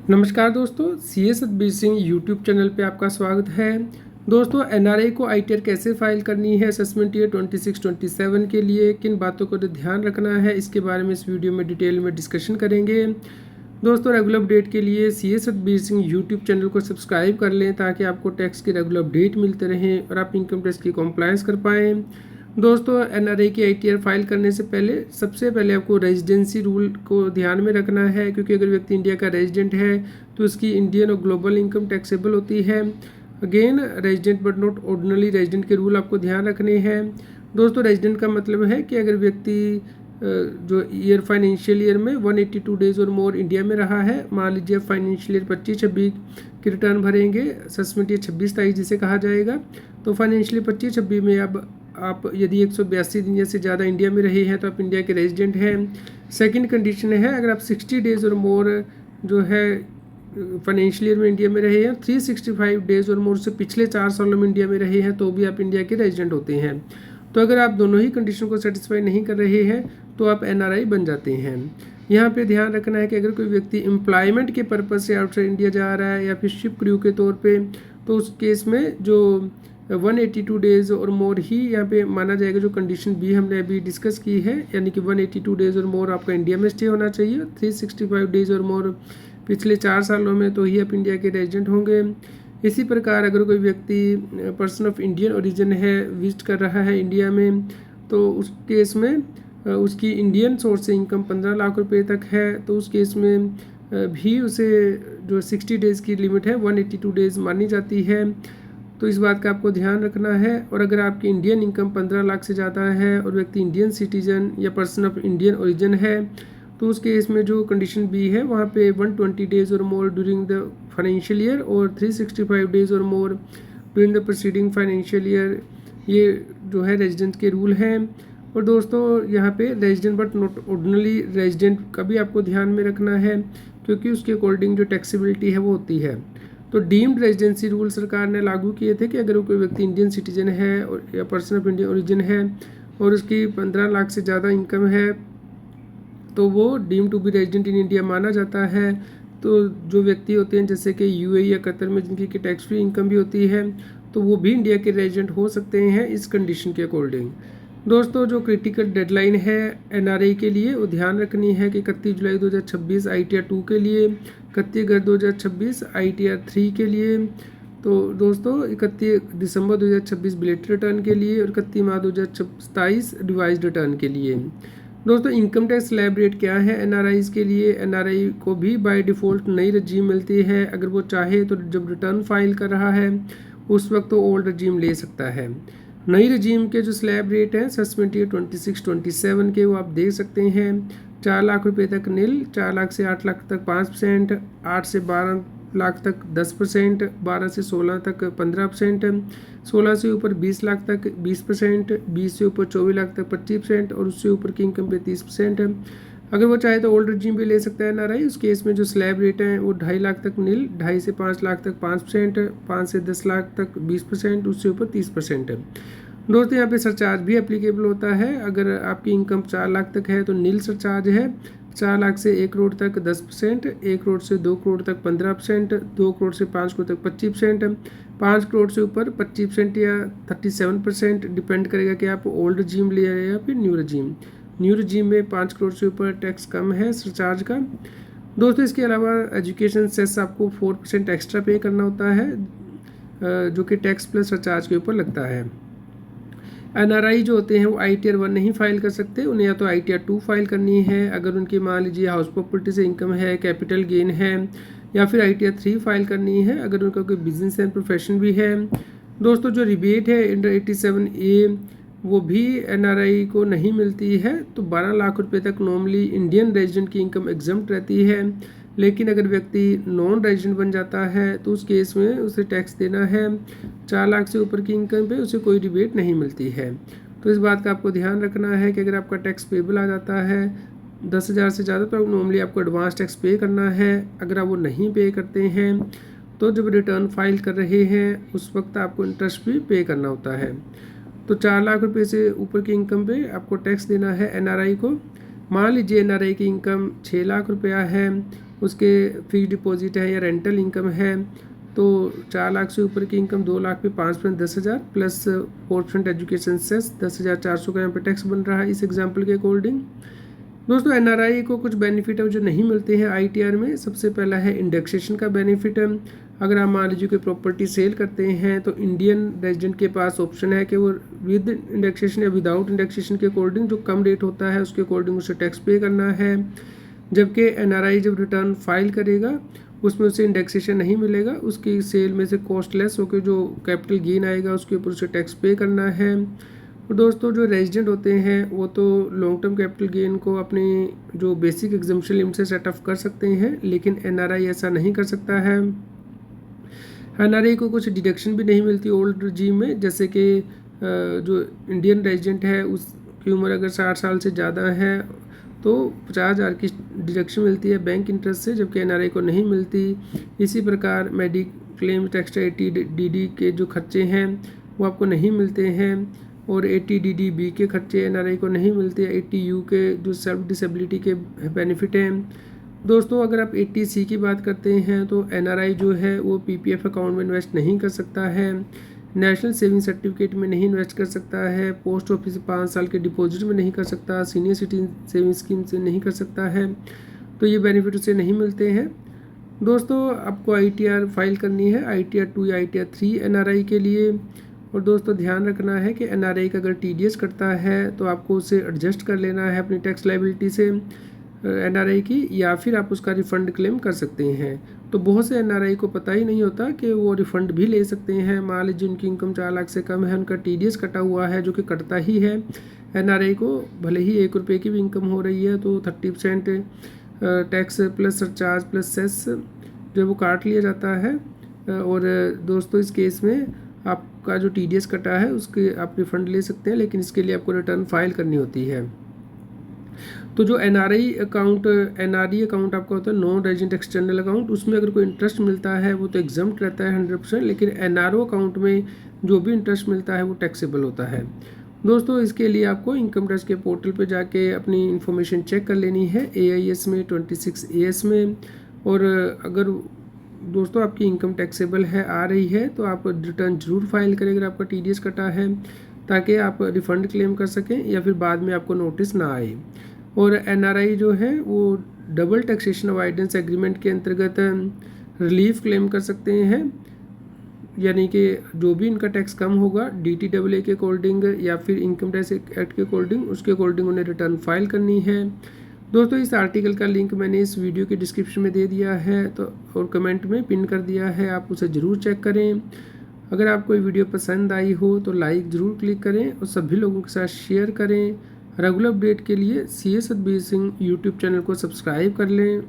नमस्कार दोस्तों, CS Satbir Singh YouTube channel पे आपका स्वागत है। दोस्तों, एनआरआई को आईटीआर कैसे फाइल करनी है असेसमेंट ईयर 26-27 के लिए, किन बातों को ध्यान रखना है, इसके बारे में इस वीडियो में डिटेल में डिस्कशन करेंगे। दोस्तों, रेगुलर अपडेट के लिए CS Satbir Singh YouTube channel को सब्सक्राइब कर लें ताकि आपको टैक्स की रेगुलर अपडेट मिलते रहें और आप इनकम टैक्स की कॉम्प्लायंस कर पाएँ। दोस्तों, एनआरआई की आईटीआर फाइल करने से पहले सबसे पहले आपको रेजिडेंसी रूल को ध्यान में रखना है, क्योंकि अगर व्यक्ति इंडिया का रेजिडेंट है तो उसकी इंडियन और ग्लोबल इनकम टैक्सेबल होती है। Again, resident but not ordinary resident के रूल आपको ध्यान रखने हैं। दोस्तों, रेजिडेंट का मतलब है कि अगर व्यक्ति जो फाइनेंशियल ईयर में 182 डेज और मोर इंडिया में रहा है, मान लीजिए फाइनेंशियल ईयर 25-26 की रिटर्न भरेंगे, असेसमेंट ईयर 26-27 जिसे कहा जाएगा, तो फाइनेंशियल ईयर 25-26 में अब आप यदि 182 दिन या से ज़्यादा इंडिया में रहे हैं तो आप इंडिया के रेजिडेंट हैं। सेकंड कंडीशन है, अगर आप 60 डेज और मोर जो है फाइनेंशियल ईयर में इंडिया में रहे हैं, 365 डेज और मोर से पिछले 4 सालों में इंडिया में रहे हैं, तो भी आप इंडिया के रेजिडेंट होते हैं। तो अगर आप दोनों ही कंडीशन को सेटिस्फाई नहीं कर रहे हैं तो आप एनआरआई बन जाते हैं। यहाँ पे ध्यान रखना है कि अगर कोई व्यक्ति एम्प्लॉयमेंट के पर्पज़ से आउटसाइड इंडिया जा रहा है या फिर शिप क्रू के तौर पे, तो उस केस में जो 182 डेज और मोर ही यहाँ पे माना जाएगा। जो कंडीशन बी हमने अभी डिस्कस की है, यानी कि 182 डेज और मोर आपका इंडिया में स्टे होना चाहिए, 365 डेज और मोर पिछले 4 सालों में, तो ही आप इंडिया के रेजिडेंट होंगे। इसी प्रकार अगर कोई व्यक्ति पर्सन ऑफ इंडियन ओरिजिन है, विजिट कर रहा है इंडिया में, तो उस केस में उसकी इंडियन सोर्स से इनकम 15 लाख रुपए तक है, तो उस केस में भी उसे जो 60 डेज़ की लिमिट है 182 डेज़ मानी जाती है। तो इस बात का आपको ध्यान रखना है। और अगर आपकी इंडियन इनकम 15 लाख से ज़्यादा है और व्यक्ति इंडियन सिटीजन या पर्सन ऑफ इंडियन ओरिजिन है, तो उस केस में जो कंडीशन बी है वहाँ पे 120 डेज़ और मोर ड्यूरिंग द फाइनेंशियल ईयर और 365 डेज़ और मोर during the proceeding financial year, ये जो है रेजिडेंट के रूल हैं। और दोस्तों, यहाँ पे resident but not ordinary resident का भी आपको ध्यान में रखना है, क्योंकि उसके अकॉर्डिंग जो टैक्सेबिलिटी है वो होती है। तो डीम्ड रेजिडेंसी रूल सरकार ने लागू किए थे कि अगर कोई व्यक्ति इंडियन सिटीजन है और या पर्सन ऑफ इंडियन ओरिजिन है और उसकी 15 लाख से ज़्यादा इनकम है, तो वो deem to be resident in India माना जाता है। तो जो व्यक्ति होते हैं जैसे कि यूएई या कतर में जिनकी की टैक्स फ्री इनकम भी होती है, तो वो भी इंडिया के रेजिडेंट हो सकते हैं इस कंडीशन के अकॉर्डिंग। दोस्तों, जो क्रिटिकल डेडलाइन है एनआरआई के लिए वो ध्यान रखनी है कि 31 जुलाई 2026 आईटीआर 2 के लिए, 31 अगस्त 2026 आईटीआर 3 के लिए, तो दोस्तों 31 दिसंबर 2026 बिलेटेड रिटर्न के लिए और 31 मार्च 2027 रिवाइज्ड रिटर्न के लिए। दोस्तों, इनकम टैक्स स्लैब रेट क्या है एनआरआईज के लिए? एनआरआई को भी बाय डिफ़ॉल्ट नई रजीम मिलती है। अगर वो चाहे तो जब रिटर्न फाइल कर रहा है उस वक्त तो ओल्ड रजीम ले सकता है। नई रजीम के जो स्लैब रेट हैं असेसमेंट ईयर 26-27 के, वो आप देख सकते हैं। 4 लाख रुपए तक नील, 4 लाख से 8 लाख तक 5%, 8 से 12 लाख तक 10%, 12 से 16 तक 15%, 16 से ऊपर 20 लाख तक 20%, 20 से ऊपर 24 लाख तक 25% और उससे ऊपर की इनकम पे 30% है। अगर वो चाहे तो ओल्ड रजीम भी ले सकता है एनआरआई। उस केस में जो स्लैब रेट है वो 2.5 लाख तक नील, 2.5 से 5 लाख तक 5%, 5 से 10 लाख तक 20%, उससे ऊपर 30% है। दोस्तों, यहाँ पे सरचार्ज भी एप्लीकेबल होता है। अगर आपकी इनकम 4 लाख तक है तो नील सरचार्ज है, 4 लाख से 1 करोड़ तक 10%, 1 करोड़ से 2 करोड़ तक 15%, 2 करोड़ से 5 करोड़ तक 25%, 5 करोड़ से ऊपर 25% या 37%, डिपेंड करेगा कि आप ओल्ड रजीम ले रहे हैं या फिर न्यू रजीम। न्यू रजीम में 5 करोड़ से ऊपर टैक्स कम है सरचार्ज का। दोस्तों, इसके अलावा एजुकेशन सेस आपको 4% एक्स्ट्रा पे करना होता है, जो कि टैक्स प्लस सरचार्ज के ऊपर लगता है। एनआरआई जो होते हैं वो आईटीआर 1 नहीं फाइल कर सकते, उन्हें या तो आईटीआर 2 फाइल करनी है अगर उनकी मान लीजिए हाउस प्रॉपर्टी से इनकम है, कैपिटल गेन है, या फिर आईटीआर 3 फाइल करनी है अगर उनका कोई बिजनेस एंड प्रोफेशन भी है। दोस्तों, जो रिबेट है अंडर 87A वो भी एनआरआई को नहीं मिलती है। तो 12 लाख रुपए तक नॉर्मली इंडियन रेजिडेंट की इनकम एग्जम्प्ट रहती है, लेकिन अगर व्यक्ति नॉन रेजिडेंट बन जाता है तो उस केस में उसे टैक्स देना है। 4 लाख से ऊपर की इनकम पे उसे कोई रिबेट नहीं मिलती है। तो इस बात का आपको ध्यान रखना है कि अगर आपका टैक्स पेबल आ जाता है 10,000 से ज़्यादा तो नॉर्मली आपको एडवांस टैक्स पे करना है। अगर आप वो नहीं पे करते हैं तो जब रिटर्न फाइल कर रहे हैं उस वक्त आपको इंटरेस्ट भी पे करना होता है। तो 4 लाख रुपए से ऊपर की इनकम पे आपको टैक्स देना है एनआरआई को। मान लीजिए एनआरआई की इनकम 6 लाख रुपया है उसके फिक्स डिपॉजिट है या रेंटल इनकम है तो 4 लाख से ऊपर की इनकम 2 लाख पे 5% 10,000 प्लस 4% एजुकेशन सेस 10,400 का यहाँ पे टैक्स बन रहा है इस एग्जाम्पल के अकॉर्डिंग। दोस्तों एनआरआई को कुछ बेनिफिट है जो नहीं मिलते हैं आईटीआर में। सबसे पहला है इंडेक्सेशन का बेनिफिट। अगर आप मान लीजिए कोई प्रॉपर्टी सेल करते हैं तो इंडियन रेजिडेंट के पास ऑप्शन है कि वो विद इंडेक्सेशन या विदाउट इंडेक्सेशन के अकॉर्डिंग जो कम रेट होता है उसके अकॉर्डिंग उसे टैक्स पे करना है, जबकि एनआरआई जब रिटर्न फाइल करेगा उसमें उसे इंडेक्सेशन नहीं मिलेगा, उसकी सेल में से कॉस्टलेस होकर जो कैपिटल गेन आएगा उसके ऊपर उसे टैक्स पे करना है। और दोस्तों जो रेजिडेंट होते हैं वो तो लॉन्ग टर्म कैपिटल गेन को अपनी जो बेसिक एग्जम्पशन लिमिट से सेट ऑफ कर सकते हैं, लेकिन एनआरआई ऐसा नहीं कर सकता है। एनआरआई को कुछ डिडक्शन भी नहीं मिलती ओल्ड regime में, जैसे कि जो इंडियन रेजिडेंट है उसकी उम्र अगर 60 साल से ज़्यादा है तो 50,000 की डिडक्शन मिलती है बैंक इंटरेस्ट से, जबकि एनआरआई को नहीं मिलती। इसी प्रकार मेडिक्लेम टैक्स 80DD के जो खर्चे हैं वो आपको नहीं मिलते हैं, और 80DD-B के खर्चे एनआरआई को नहीं मिलते। 80U के जो सेल्फ डिसेबिलिटी के बेनिफिट हैं। दोस्तों अगर आप 80C की बात करते हैं तो एनआरआई जो है वो पीपीएफ अकाउंट में इन्वेस्ट नहीं कर सकता है, नेशनल सेविंग सर्टिफिकेट में नहीं इन्वेस्ट कर सकता है, पोस्ट ऑफिस 5 साल के डिपॉजिट में नहीं कर सकता, सीनियर सिटीजन सेविंग स्कीम से नहीं कर सकता है, तो ये बेनिफिट उसे नहीं मिलते हैं। दोस्तों आपको आईटीआर फाइल करनी है, आईटीआर 2 या आईटीआर 3 एनआरआई के लिए। और दोस्तों ध्यान रखना है कि एनआरआई का अगर टीडीएस कटता है तो आपको उसे एडजस्ट कर लेना है अपनी टैक्स लायबिलिटी से एनआरआई की, या फिर आप उसका रिफ़ंड क्लेम कर सकते हैं। तो बहुत से एनआरआई को पता ही नहीं होता कि वो रिफ़ंड भी ले सकते हैं। मान लीजिए उनकी इनकम 4 लाख से कम है, उनका टीडीएस कटा हुआ है जो कि कटता ही है एनआरआई को, भले ही 1 रुपये की भी इनकम हो रही है तो 30% tax plus surcharge plus cess जो वो काट लिया जाता है। और दोस्तों इस केस में आपका जो टीडीएस कटा है उसके आप रिफ़ंड ले सकते हैं, लेकिन इसके लिए आपको रिटर्न फाइल करनी होती है। तो जो एनआरआई अकाउंट आपका होता है नॉन रेजिडेंट एक्सटर्नल अकाउंट, उसमें अगर कोई इंटरेस्ट मिलता है वो तो एग्जम्प्ट रहता है 100%, लेकिन एनआरओ अकाउंट में जो भी इंटरेस्ट मिलता है वो टैक्सेबल होता है। दोस्तों इसके लिए आपको इनकम टैक्स के पोर्टल पे जाके अपनी इन्फॉर्मेशन चेक कर लेनी है AIS में 26AS में। और अगर दोस्तों आपकी इनकम टैक्सेबल है आ रही है तो आप रिटर्न जरूर फाइल करें अगर आपका टीडीएस कटा है, ताकि आप रिफ़ंड क्लेम कर सकें या फिर बाद में आपको नोटिस ना आए। और एनआरआई जो है वो डबल टैक्सेशन अवॉइडेंस एग्रीमेंट के अंतर्गत रिलीफ क्लेम कर सकते हैं, यानी कि जो भी इनका टैक्स कम होगा DTAA के अकॉर्डिंग या फिर इनकम टैक्स एक्ट के अकॉर्डिंग, उसके अकॉर्डिंग उन्हें रिटर्न फाइल करनी है। दोस्तों इस आर्टिकल का लिंक मैंने इस वीडियो के डिस्क्रिप्शन में दे दिया है तो और कमेंट में पिन कर दिया है, आप उसे ज़रूर चेक करें। अगर आपको ये वीडियो पसंद आई हो तो लाइक ज़रूर क्लिक करें और सभी लोगों के साथ शेयर करें। रेगुलर अपडेट के लिए CS Satbir Singh YouTube channel को सब्सक्राइब कर लें।